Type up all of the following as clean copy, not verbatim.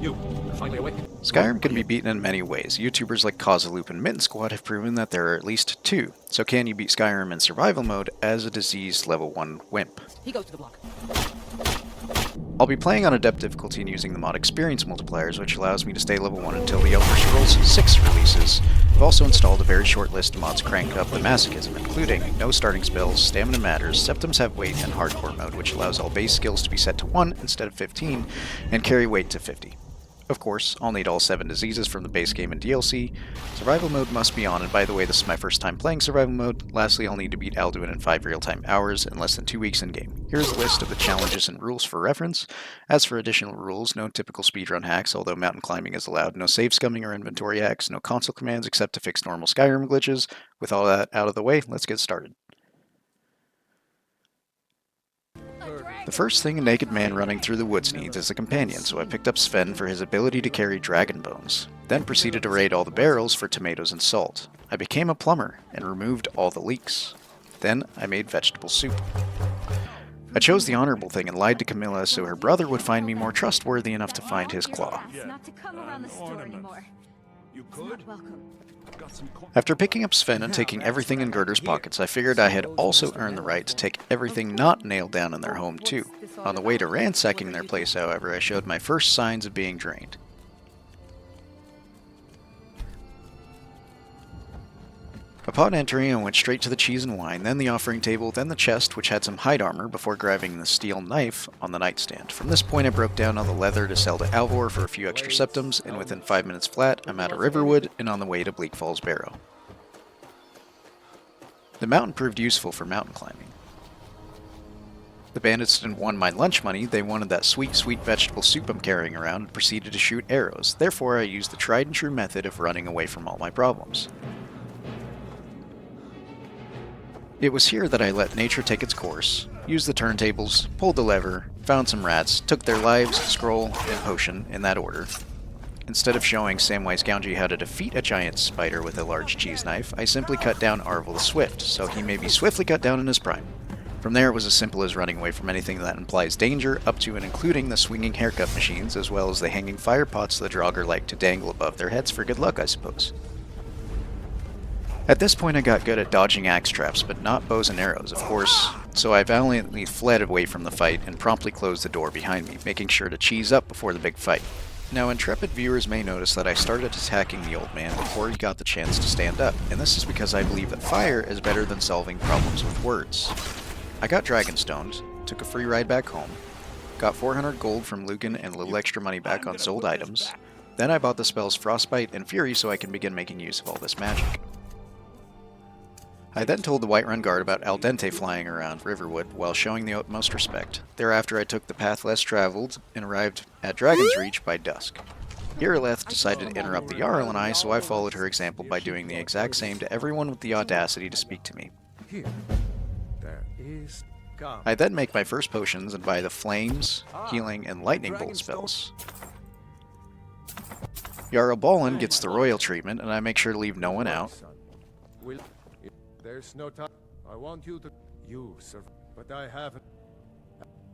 You, finally awake? Skyrim can be beaten in many ways. YouTubers like Causeloop and Mitten Squad have proven that there are at least two. So can you beat Skyrim in survival mode as a diseased level 1 Wimp? He goes to the block. I'll be playing on Adept difficulty and using the mod Experience Multipliers, which allows me to stay level 1 until the Elder Scrolls 6 releases. I've also installed a very short list of mods cranked up the masochism, including no starting spells, stamina matters, septums have weight, and hardcore mode, which allows all base skills to be set to 1 instead of 15, and carry weight to 50. Of course, I'll need all 7 diseases from the base game and DLC. Survival mode must be on, and by the way, this is my first time playing survival mode. Lastly, I'll need to beat Alduin in 5 real-time hours in less than 2 weeks in-game. Here's a list of the challenges and rules for reference. As for additional rules, no typical speedrun hacks, although mountain climbing is allowed, no save scumming or inventory hacks, no console commands except to fix normal Skyrim glitches. With all that out of the way, let's get started. The first thing a naked man running through the woods needs is a companion, so I picked up Sven for his ability to carry dragon bones, then proceeded to raid all the barrels for tomatoes and salt. I became a plumber and removed all the leaks. Then I made vegetable soup. I chose the honorable thing and lied to Camilla so her brother would find me more trustworthy enough to find his claw. Not to come around the store anymore. You He's could? not welcome. After picking up Sven and taking everything in Gerder's pockets, I figured I had also earned the right to take everything not nailed down in their home too. On the way to ransacking their place, however, I showed my first signs of being drained. Upon entering, I went straight to the cheese and wine, then the offering table, then the chest, which had some hide armor, before grabbing the steel knife on the nightstand. From this point, I broke down all the leather to sell to Alvor for a few extra septums, and within 5 minutes flat, I'm out of Riverwood and on the way to Bleak Falls Barrow. The mountain proved useful for mountain climbing. The bandits didn't want my lunch money, they wanted that sweet, sweet vegetable soup I'm carrying around and proceeded to shoot arrows. Therefore, I used the tried and true method of running away from all my problems. It was here that I let nature take its course, used the turntables, pulled the lever, found some rats, took their lives, scroll, and potion, in that order. Instead of showing Samwise Gamgee how to defeat a giant spider with a large cheese knife, I simply cut down Arvel the Swift, so he may be swiftly cut down in his prime. From there it was as simple as running away from anything that implies danger, up to and including the swinging haircut machines, as well as the hanging fire pots the Draugr like to dangle above their heads for good luck, I suppose. At this point I got good at dodging axe traps, but not bows and arrows, of course, so I valiantly fled away from the fight and promptly closed the door behind me, making sure to cheese up before the big fight. Now, intrepid viewers may notice that I started attacking the old man before he got the chance to stand up, and this is because I believe that fire is better than solving problems with words. I got Dragonstoned, took a free ride back home, got 400 gold from Lucan and a little extra money back on sold items, then I bought the spells Frostbite and Fury so I can begin making use of all this magic. I then told the Whiterun guard about Al Dente flying around Riverwood while showing the utmost respect. Thereafter I took the path less traveled and arrived at Dragon's Reach by dusk. Irileth decided to interrupt the Jarl and I, so I followed her example by doing the exact same to everyone with the audacity to speak to me. I then make my first potions and buy the Flames, Healing, and Lightning Bolt spells. Jarl Bolin gets the royal treatment, and I make sure to leave no one out. There's no time. I want you to... You, sir. But I haven't.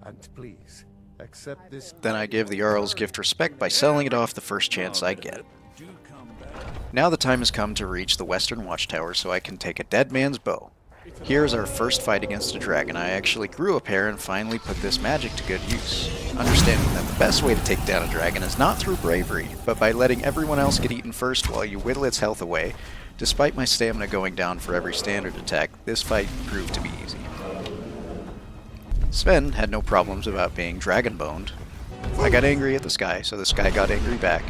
And please, accept this... Then I give the Jarl's gift respect by selling it off the first chance I get. Now the time has come to reach the western watchtower so I can take a dead man's bow. Here's our first fight against a dragon. I actually grew a pair and finally put this magic to good use. Understanding that the best way to take down a dragon is not through bravery, but by letting everyone else get eaten first while you whittle its health away. Despite my stamina going down for every standard attack, this fight proved to be easy. Sven had no problems about being dragon-boned. I got angry at the sky, so the sky got angry back.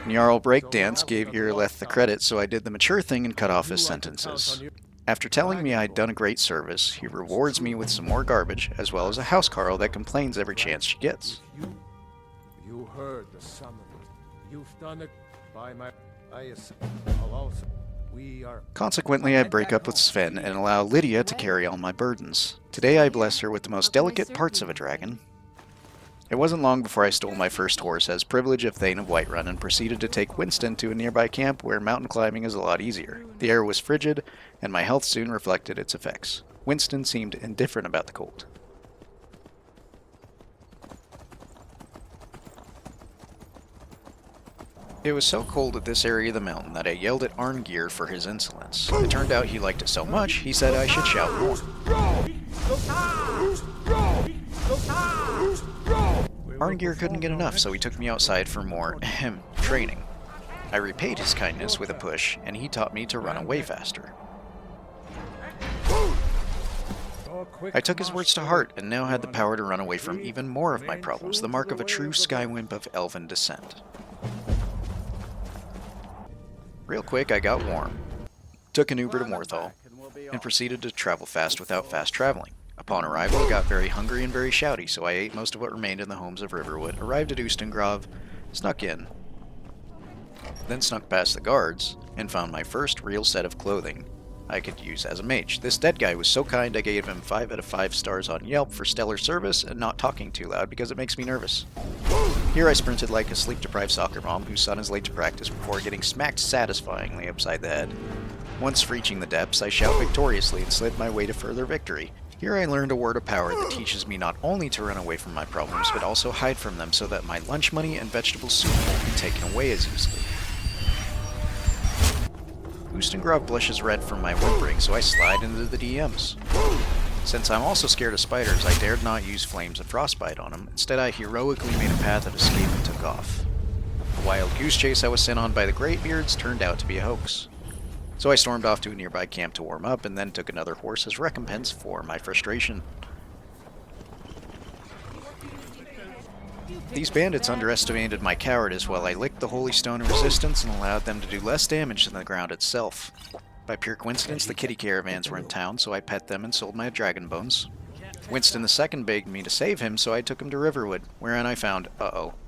Jarl Breakdance gave Irileth the credit, so I did the mature thing and cut off his sentences. After telling me I'd done a great service, he rewards me with some more garbage, as well as a housecarl that complains every chance she gets. You heard the summons. You've done it by my... Consequently, I break up with Sven and allow Lydia to carry all my burdens. Today I bless her with the most delicate parts of a dragon. It wasn't long before I stole my first horse as privilege of Thane of Whiterun and proceeded to take Winston to a nearby camp where mountain climbing is a lot easier. The air was frigid, and my health soon reflected its effects. Winston seemed indifferent about the cold. It was so cold at this area of the mountain that I yelled at Arngir for his insolence. It turned out he liked it so much, he said I should shout more. Arngir couldn't get enough, so he took me outside for more training. I repaid his kindness with a push, and he taught me to run away faster. I took his words to heart, and now had the power to run away from even more of my problems, the mark of a true Skywimp of elven descent. Real quick, I got warm, took an Uber to Morthal, and proceeded to travel fast without fast traveling. Upon arrival, I got very hungry and very shouty, so I ate most of what remained in the homes of Riverwood, arrived at Ustengrav, snuck in, then snuck past the guards, and found my first real set of clothing I could use as a mage. This dead guy was so kind I gave him 5 out of 5 stars on Yelp for stellar service and not talking too loud because it makes me nervous. Here I sprinted like a sleep-deprived soccer mom whose son is late to practice before getting smacked satisfyingly upside the head. Once reaching the depths, I shout victoriously and slid my way to further victory. Here I learned a word of power that teaches me not only to run away from my problems, but also hide from them so that my lunch money and vegetable soup won't be taken away as easily. Ustengrav blushes red from my whimpering, so I slide into the DMs. Since I'm also scared of spiders, I dared not use flames and frostbite on them. Instead, I heroically made a path of escape and took off. The wild goose chase I was sent on by the Greybeards turned out to be a hoax. So I stormed off to a nearby camp to warm up, and then took another horse as recompense for my frustration. These bandits underestimated my cowardice while I licked the Holy Stone of Resistance and allowed them to do less damage than the ground itself. By pure coincidence, the kitty caravans were in town, so I pet them and sold my dragon bones. Winston II begged me to save him, so I took him to Riverwood, wherein I found,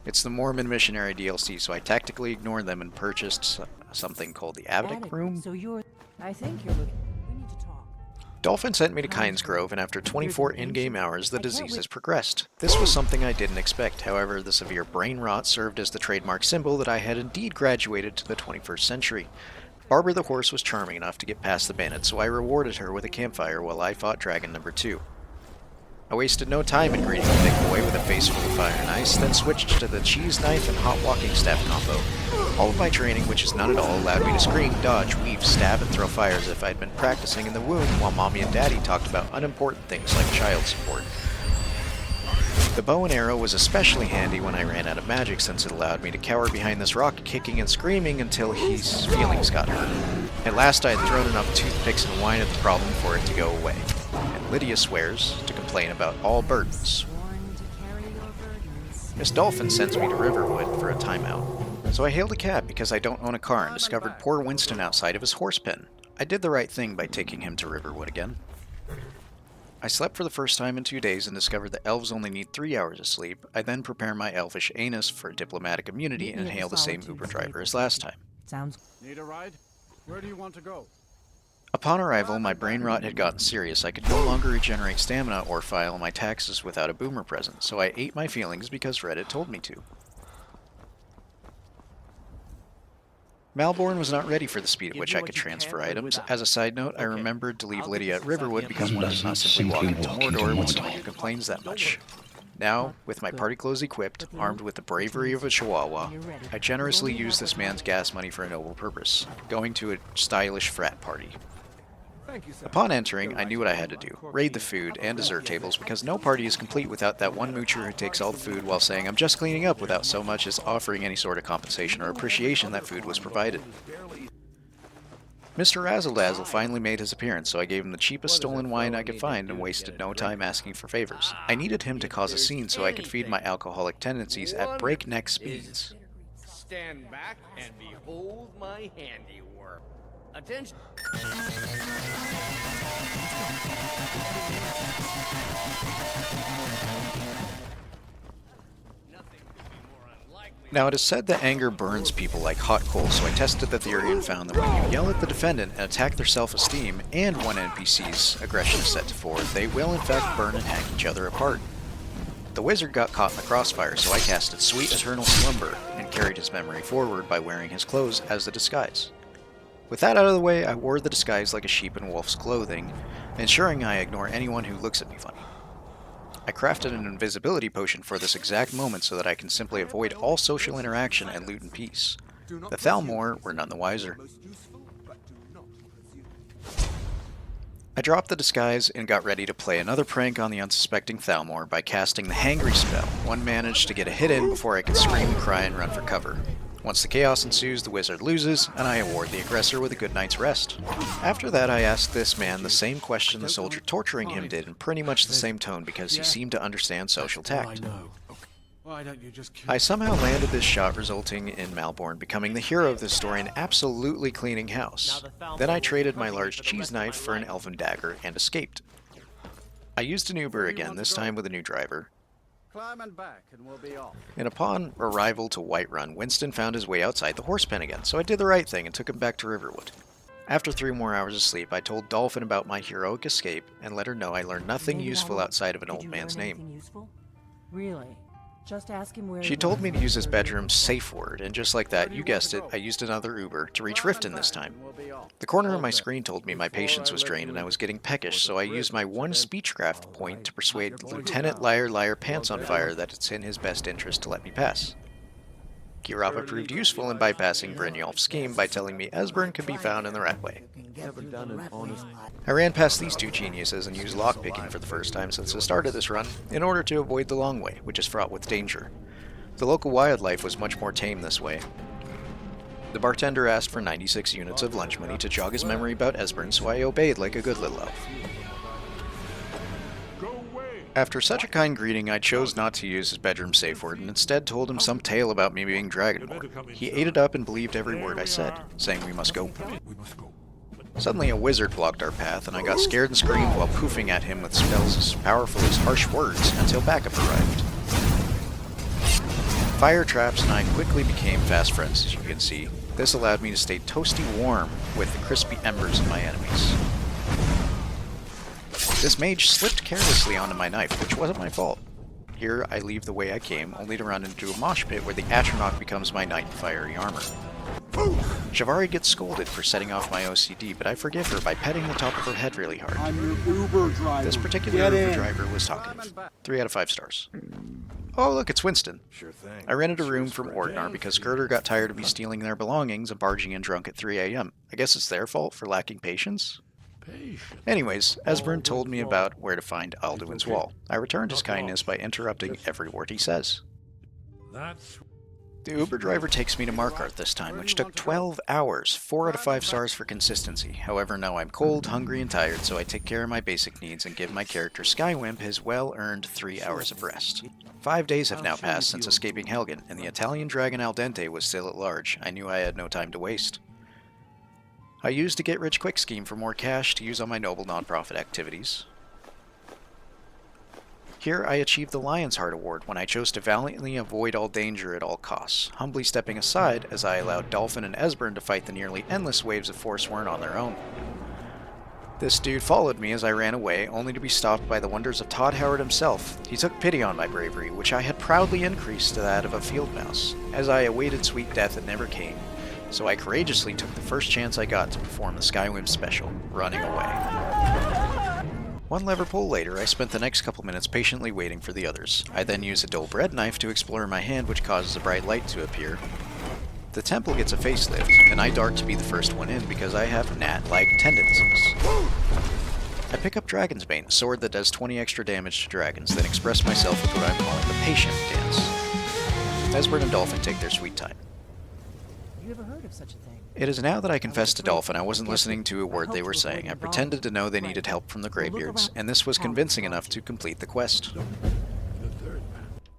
it's the Mormon Missionary DLC, so I tactically ignored them and purchased something called the Abdic Room. I think you're looking. We need to talk. Dolphin sent me to Kynes Grove, and after 24 in-game hours, the disease has progressed. This was something I didn't expect, however, the severe brain rot served as the trademark symbol that I had indeed graduated to the 21st century. Barbara the horse was charming enough to get past the bandits, so I rewarded her with a campfire while I fought Dragon number 2. I wasted no time in greeting the big boy with a face full of fire and ice, then switched to the cheese knife and hot walking staff combo. All of my training, which is none at all, allowed me to scream, dodge, weave, stab, and throw fire as if I'd been practicing in the womb while Mommy and Daddy talked about unimportant things like child support. The bow and arrow was especially handy when I ran out of magic, since it allowed me to cower behind this rock, kicking and screaming until his feelings got hurt. At last I had thrown enough toothpicks and wine at the problem for it to go away. And Lydia swears to complain about all burdens. Miss Dolphin sends me to Riverwood for a timeout. So I hailed a cab because I don't own a car and discovered poor Winston outside of his horse pen. I did the right thing by taking him to Riverwood again. I slept for the first time in 2 days and discovered that elves only need 3 hours of sleep. I then prepare my elfish anus for diplomatic immunity and hail the same Uber driver as last time. Sounds. Need a ride? Where do you want to go? Upon arrival, my brain rot had gotten serious. I could no longer regenerate stamina or file my taxes without a boomer present, so I ate my feelings because Reddit told me to. Malborn was not ready for the speed at which I could transfer items. As a side note, I remembered to leave Lydia at Riverwood because one does not simply walk into Mordor with someone who complains that much. Now, with my party clothes equipped, armed with the bravery of a chihuahua, I generously use this man's gas money for a noble purpose, going to a stylish frat party. Upon entering, I knew what I had to do, raid the food and dessert tables, because no party is complete without that one moocher who takes all the food while saying I'm just cleaning up without so much as offering any sort of compensation or appreciation that food was provided. Mr. Razzle-Dazzle finally made his appearance, so I gave him the cheapest stolen wine I could find and wasted no time asking for favors. I needed him to cause a scene so I could feed my alcoholic tendencies at breakneck speeds. Stand back and behold my handiwork. Attention. Now, it is said that anger burns people like hot coals, so I tested the theory and found that when you yell at the defendant and attack their self-esteem, and one NPC's aggression is set to 4, they will in fact burn and hack each other apart. The wizard got caught in the crossfire, so I casted Sweet Eternal Slumber and carried his memory forward by wearing his clothes as a disguise. With that out of the way, I wore the disguise like a sheep in wolf's clothing, ensuring I ignore anyone who looks at me funny. I crafted an invisibility potion for this exact moment so that I can simply avoid all social interaction and loot in peace. The Thalmor were none the wiser. I dropped the disguise and got ready to play another prank on the unsuspecting Thalmor by casting the Hangry spell. One managed to get a hit in before I could scream, cry, and run for cover. Once the chaos ensues, the wizard loses, and I award the aggressor with a good night's rest. After that, I asked this man the same question the soldier torturing him did in pretty much the same tone because he seemed to understand social tact. Why don't you just kill I somehow landed this shot, resulting in Malborn becoming the hero of this story and absolutely cleaning house. Then I traded my large cheese knife for an elven dagger and escaped. I used an Uber again, this time with a new driver. Climbing back and we'll be off. And upon arrival to Whiterun, Winston found his way outside the horse pen again, so I did the right thing and took him back to Riverwood. After 3 more hours of sleep, I told Dolphin about my heroic escape and let her know I learned nothing useful outside of an old man's name. Really? Just ask him where She told me to use his bedroom's safe word, and just like that, you guessed it, I used another Uber to reach Riften this time. The corner of my screen told me my patience was drained and I was getting peckish, so I used my 1 speechcraft point to persuade Lieutenant Liar Pants on Fire that it's in his best interest to let me pass. Kirapa proved useful in bypassing Brynjolf's scheme by telling me Esbern could be found in the right way. I ran past these 2 geniuses and used lockpicking for the first time since the start of this run, in order to avoid the long way, which is fraught with danger. The local wildlife was much more tame this way. The bartender asked for 96 units of lunch money to jog his memory about Esbern, so I obeyed like a good little elf. After such a kind greeting, I chose not to use his bedroom safe word and instead told him some tale about me being Dragonborn. He ate it up and believed every word I said, saying we must go. Suddenly a wizard blocked our path, and I got scared and screamed while poofing at him with spells as powerful as harsh words until backup arrived. Fire traps and I quickly became fast friends, as you can see. This allowed me to stay toasty warm with the crispy embers of my enemies. This mage slipped carelessly onto my knife, which wasn't my fault. Here I leave the way I came, only to run into a mosh pit where the Atronach becomes my knight in fiery armor. Javari gets scolded for setting off my OCD, but I forgive her by petting the top of her head really hard. I'm your Uber driver. This particular Uber driver was talkative. 3 out of 5 stars. Oh look, it's Winston. Sure thing. I rented a room from Orgnar because Gerdur got tired of me stealing their belongings and barging in drunk at 3 AM. I guess it's their fault for lacking patience? Anyways, Esbern told me about where to find Alduin's wall. I returned his kindness by interrupting every word he says. The Uber driver takes me to Markarth this time, which took 12 hours, 4 out of 5 stars for consistency. However, now I'm cold, hungry, and tired, so I take care of my basic needs and give my character Skywimp his well-earned 3 hours of rest. 5 days have now passed since escaping Helgen, and the Italian dragon Al Dente was still at large. I knew I had no time to waste. I used a get-rich-quick scheme for more cash to use on my noble non-profit activities. Here I achieved the Lion's Heart Award when I chose to valiantly avoid all danger at all costs, humbly stepping aside as I allowed Dolphin and Esbern to fight the nearly endless waves of Forsworn on their own. This dude followed me as I ran away, only to be stopped by the wonders of Todd Howard himself. He took pity on my bravery, which I had proudly increased to that of a field mouse. As I awaited sweet death, it never came. So I courageously took the first chance I got to perform the Skywimp special, running away. 1 lever pull later, I spent the next couple minutes patiently waiting for the others. I then used a dull bread knife to explore my hand, which causes a bright light to appear. The temple gets a facelift, and I dart to be the first one in because I have gnat-like tendencies. I pick up Dragon's Bane, a sword that does 20 extra damage to dragons, then express myself with what I'm calling the Patient Dance. Esbern and Dolphin take their sweet time. You ever heard of such a thing? It is now that I confess to Dolphin I wasn't listening to a word they were saying. I pretended to know they needed help from the Greybeards, and this was convincing enough to complete the quest.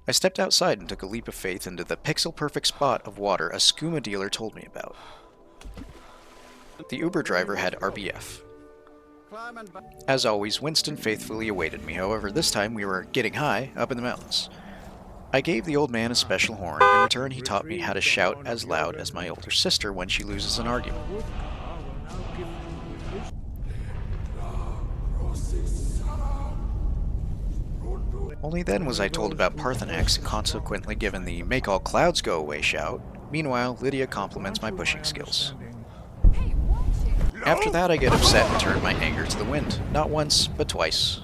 I stepped outside and took a leap of faith into the pixel-perfect spot of water a skooma dealer told me about. The Uber driver had RBF. As always, Winston faithfully awaited me, however this time we were getting high up in the mountains. I gave the old man a special horn. In return, he taught me how to shout as loud as my older sister when she loses an argument. Only then was I told about Paarthurnax and consequently given the "make all clouds go away" shout. Meanwhile, Lydia compliments my pushing skills. After that, I get upset and turn my anger to the wind. Not once, but twice.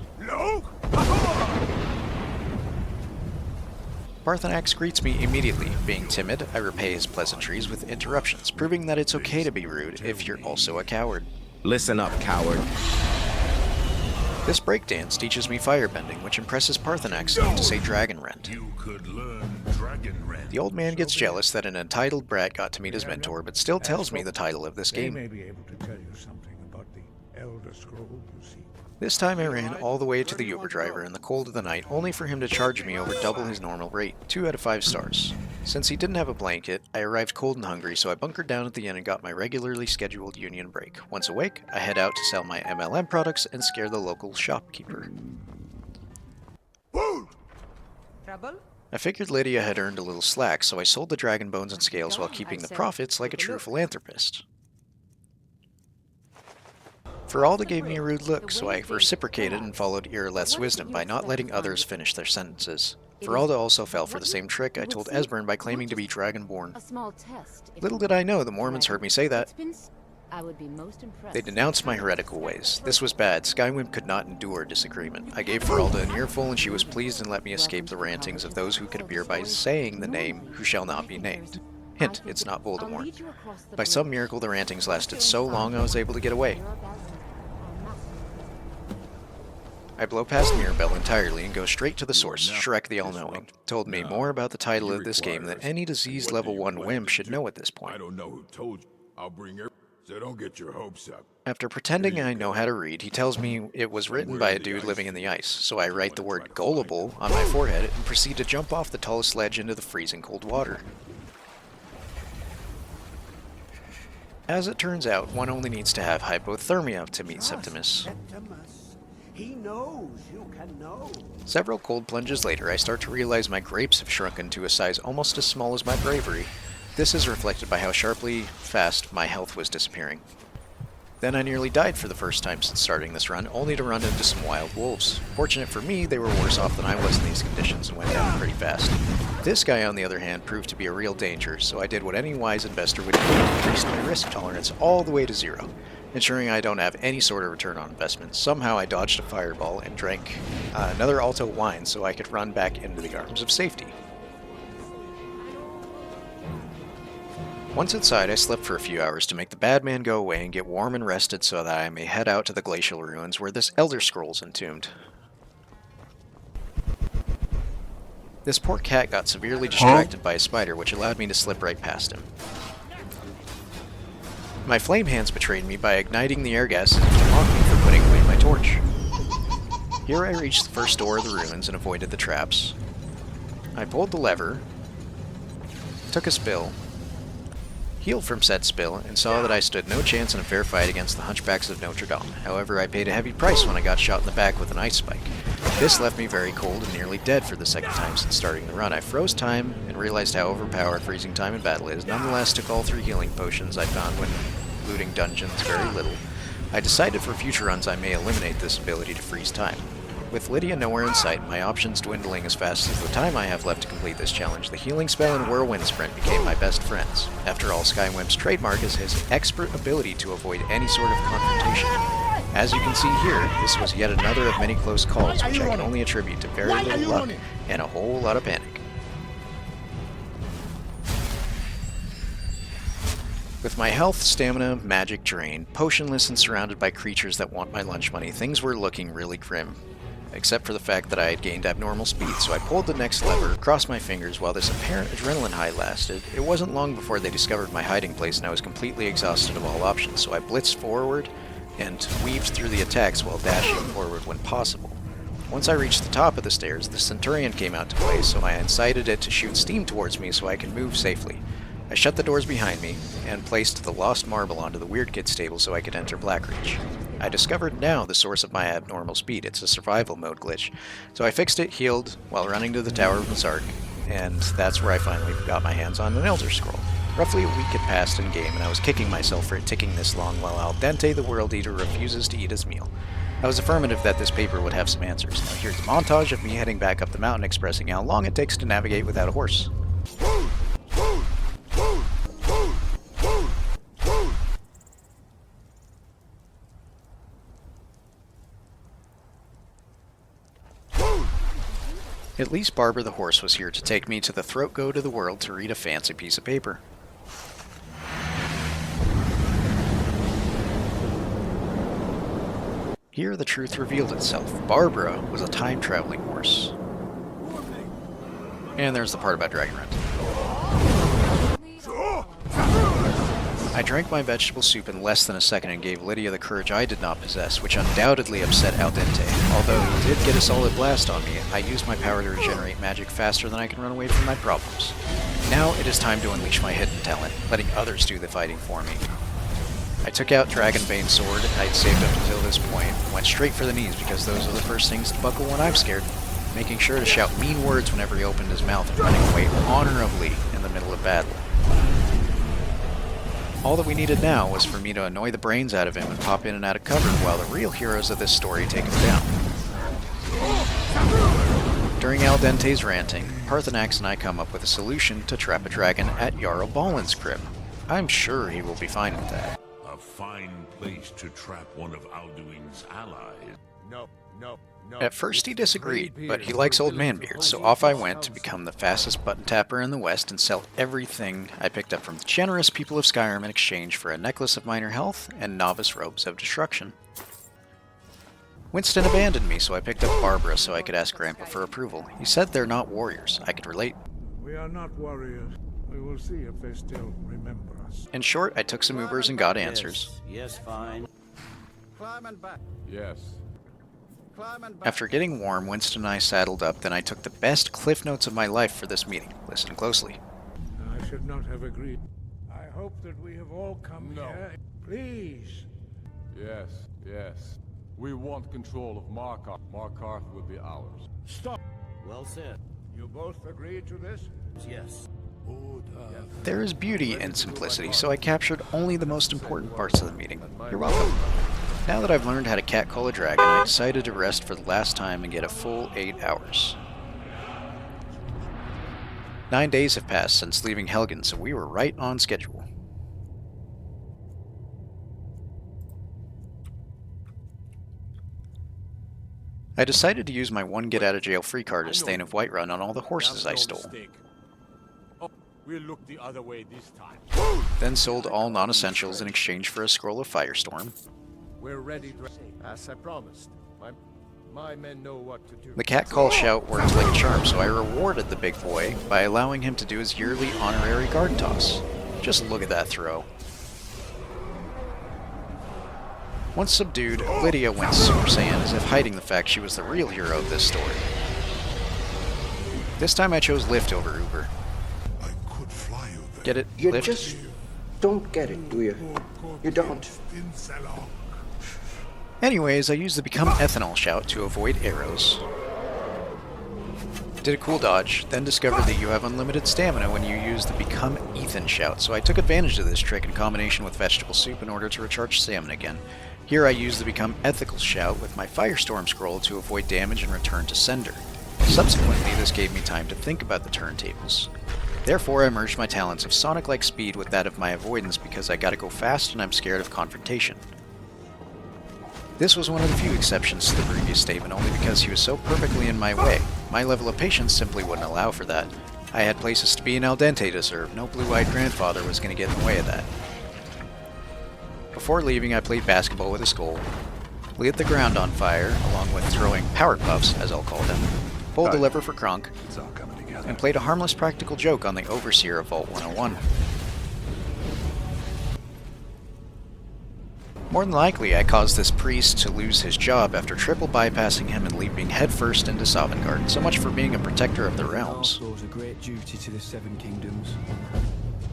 Paarthurnax greets me immediately. Being timid, I repay his pleasantries with interruptions, proving that it's okay to be rude if you're also a coward. Listen up, coward. This breakdance teaches me firebending, which impresses Paarthurnax enough to say dragonrend. You could learn dragonrend. The old man gets jealous that an entitled brat got to meet his mentor, but still tells me the title of this They game. may be able to tell you something about the Elder Scroll you seek. This time I ran all the way to the Uber driver in the cold of the night, only for him to charge me over double his normal rate, 2 out of 5 stars. Since he didn't have a blanket, I arrived cold and hungry, so I bunkered down at the inn and got my regularly scheduled union break. Once awake, I head out to sell my MLM products and scare the local shopkeeper. Trouble? I figured Lydia had earned a little slack, so I sold the dragon bones and scales while keeping the profits like a true philanthropist. Feralda gave me a rude look, so I reciprocated and followed Irileth's wisdom by not letting others finish their sentences. Feralda also fell for the same trick I told Esbern by claiming to be dragonborn. A small test. Little did I know the Mormons heard me say that. I would be most impressed. They denounced my heretical ways. This was bad. Skywimp could not endure disagreement. I gave Feralda an earful and she was pleased and let me escape the rantings of those who could appear by saying the name who shall not be named. Hint, it's not Voldemort. By some miracle the rantings lasted so long I was able to get away. I blow past Mirabelle entirely and go straight to the source. Shrek the All-Knowing told me more about the title of this game than any diseased level 1 Wimp should know at this I point. don't know who told you. I'll bring her, so don't get your hopes up. After pretending I know how to read, he tells me it was written by a dude living in the ice, so I write the word gullible on my forehead and proceed to jump off the tallest ledge into the freezing cold water. As it turns out, one only needs to have hypothermia to meet Septimus. He knows you can know. Several cold plunges later, I start to realize my grapes have shrunken to a size almost as small as my bravery. This is reflected by how sharply fast my health was disappearing. Then I nearly died for the first time since starting this run, only to run into some wild wolves. Fortunate for me, they were worse off than I was in these conditions and went down pretty fast. This guy, on the other hand, proved to be a real danger, so I did what any wise investor would do and increased my risk tolerance all the way to 0. Ensuring I don't have any sort of return on investment. Somehow I dodged a fireball and drank another Alto wine so I could run back into the arms of safety. Once inside, I slept for a few hours to make the bad man go away and get warm and rested so that I may head out to the glacial ruins where this Elder Scroll's entombed. This poor cat got severely distracted by a spider, which allowed me to slip right past him. My flame hands betrayed me by igniting the air gases to mock me for putting away my torch. Here I reached the first door of the ruins and avoided the traps. I pulled the lever, took a spill, healed from said spill, and saw that I stood no chance in a fair fight against the Hunchbacks of Notre Dame. However, I paid a heavy price when I got shot in the back with an ice spike. This left me very cold and nearly dead for the second time since starting the run. I froze time and realized how overpowered freezing time in battle is. Nonetheless, took all 3 healing potions I found when looting dungeons very little. I decided for future runs I may eliminate this ability to freeze time. With Lydia nowhere in sight and my options dwindling as fast as the time I have left to complete this challenge, the healing spell and whirlwind sprint became my best friends. After all, Skywimp's trademark is his expert ability to avoid any sort of confrontation. As you can see here, this was yet another of many close calls, which I can only attribute to very little luck and a whole lot of panic. With my health, stamina, magic drained, potionless and surrounded by creatures that want my lunch money, things were looking really grim. Except for the fact that I had gained abnormal speed, so I pulled the next lever, crossed my fingers while this apparent adrenaline high lasted. It wasn't long before they discovered my hiding place and I was completely exhausted of all options, so I blitzed forward and weaved through the attacks while dashing forward when possible. Once I reached the top of the stairs, the Centurion came out to play, so I incited it to shoot steam towards me so I could move safely. I shut the doors behind me and placed the lost marble onto the Weird Kid stable so I could enter Blackreach. I discovered now the source of my abnormal speed. It's a survival mode glitch. So I fixed it, healed, while running to the Tower of Mazark, and that's where I finally got my hands on an Elder Scroll. Roughly a week had passed in game, and I was kicking myself for it ticking this long while Al Dente the World Eater refuses to eat his meal. I was affirmative that this paper would have some answers. Now here's a montage of me heading back up the mountain expressing how long it takes to navigate without a horse. At least Barbara the horse was here to take me to the throat goat of the world to read a fancy piece of paper. Here the truth revealed itself. Barbara was a time-traveling horse. And there's the part about dragon rent. I drank my vegetable soup in less than a second and gave Lydia the courage I did not possess, which undoubtedly upset Aldente. Although he did get a solid blast on me, I used my power to regenerate magic faster than I can run away from my problems. Now it is time to unleash my hidden talent, letting others do the fighting for me. I took out Dragonbane's sword I'd saved up until this point, went straight for the knees because those are the first things to buckle when I'm scared, making sure to shout mean words whenever he opened his mouth and running away honorably in the middle of battle. All that we needed now was for me to annoy the brains out of him and pop in and out of cover while the real heroes of this story take him down. During Aldente's ranting, Paarthurnax and I come up with a solution to trap a dragon at Jarl Balin's crib. I'm sure he will be fine with that. A fine place to trap one of Alduin's allies. No. At first he disagreed, but he likes old man beards, so off I went to become the fastest button tapper in the West and sell everything I picked up from the generous people of Skyrim in exchange for a necklace of minor health and novice robes of destruction. Winston abandoned me, so I picked up Barbara so I could ask Grandpa for approval. He said they're not warriors. I could relate. We are not warriors. We will see if they still remember us. In short, I took some Ubers and got answers. Yes, fine. Yes. After getting warm, Winston and I saddled up, then I took the best cliff notes of my life for this meeting. Listen closely. I should not have agreed. I hope that we have all come here. Please. Yes. We want control of Markarth. Markarth will be ours. Stop. Well said. You both agreed to this? Yes. There is beauty in simplicity, so I captured only the most important parts of the meeting. You're welcome. Now that I've learned how to catcall a dragon, I decided to rest for the last time and get a full 8 hours. 9 days have passed since leaving Helgen, so we were right on schedule. I decided to use my one get-out-of-jail-free card as Thane of Whiterun on all the horses I stole. We'll look the other way this time. Then sold all non-essentials in exchange for a scroll of Firestorm. We're ready, as I promised. My men know what to do. The catcall shout worked like a charm, so I rewarded the big boy by allowing him to do his yearly honorary guard toss. Just look at that throw. Once subdued, Lydia went Super Saiyan as if hiding the fact she was the real hero of this story. This time I chose Lift over Uber. I could fly you there. Get it? You Lift? just don't get it, do you? You don't. Anyways, I used the Become Ethanol shout to avoid arrows. Did a cool dodge, then discovered that you have unlimited stamina when you use the Become Ethan shout, so I took advantage of this trick in combination with vegetable soup in order to recharge stamina again. Here I used the Become Ethical shout with my Firestorm scroll to avoid damage and return to sender. Subsequently, this gave me time to think about the turntables. Therefore, I merged my talents of Sonic-like speed with that of my avoidance because I gotta go fast and I'm scared of confrontation. This was one of the few exceptions to the previous statement, only because he was so perfectly in my way. My level of patience simply wouldn't allow for that. I had places to be in Aldente to serve. No blue-eyed grandfather was going to get in the way of that. Before leaving, I played basketball with a skull, lit the ground on fire, along with throwing power puffs, as I'll call them, pulled the lever for Kronk, and played a harmless practical joke on the Overseer of Vault 101. More than likely, I caused this priest to lose his job after triple bypassing him and leaping headfirst into Sovngarde. So much for being a protector of the realms. A great duty to the Seven Kingdoms.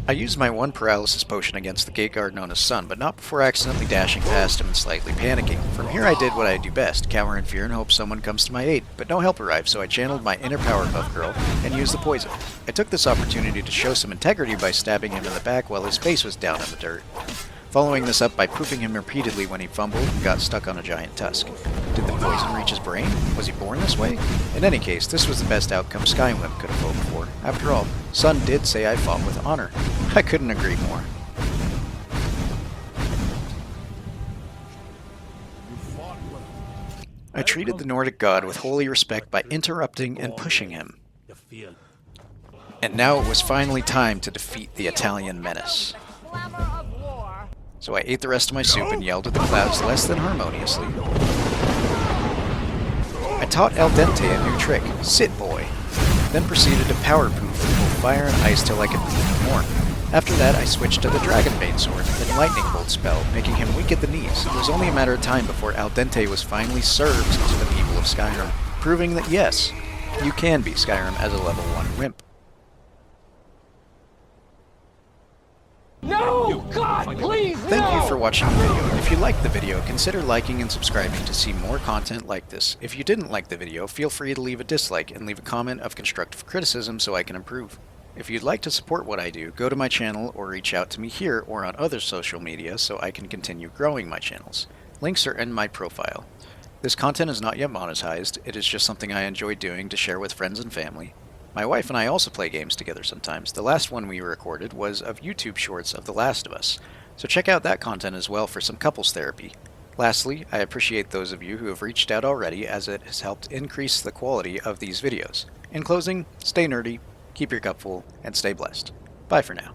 I used my one paralysis potion against the gate guard known as Sun, but not before accidentally dashing past him and slightly panicking. From here I did what I do best, cower in fear and hope someone comes to my aid, but no help arrived, so I channeled my inner Powerpuff Girl and used the poison. I took this opportunity to show some integrity by stabbing him in the back while his face was down in the dirt. Following this up by poofing him repeatedly when he fumbled and got stuck on a giant tusk. Did the poison reach his brain? Was he born this way? In any case, this was the best outcome Skywimp could have hoped for. After all, Sun did say I fought with honor. I couldn't agree more. I I treated the Nordic god with holy respect by interrupting and pushing him. And now it was finally time to defeat the Italian menace. So I ate the rest of my soup and yelled at the clouds less than harmoniously. I taught Al Dente a new trick, sit boy, then proceeded to power poof both fire and ice till I could breathe no more. After that, I switched to the Dragonbane sword, then Lightning Bolt spell, making him weak at the knees. It was only a matter of time before Al Dente was finally served to the people of Skyrim, proving that yes, you can beat Skyrim as a level 1 Wimp. No! God, please, Thank you for watching the video. If you liked the video, consider liking and subscribing to see more content like this. If you didn't like the video, feel free to leave a dislike and leave a comment of constructive criticism so I can improve. If you'd like to support what I do, go to my channel or reach out to me here or on other social media so I can continue growing my channels. Links are in my profile. This content is not yet monetized, it is just something I enjoy doing to share with friends and family. My wife and I also play games together sometimes. The last one we recorded was of YouTube shorts of The Last of Us, so check out that content as well for some couples therapy. Lastly, I appreciate those of you who have reached out already as it has helped increase the quality of these videos. In closing, stay nerdy, keep your cup full, and stay blessed. Bye for now.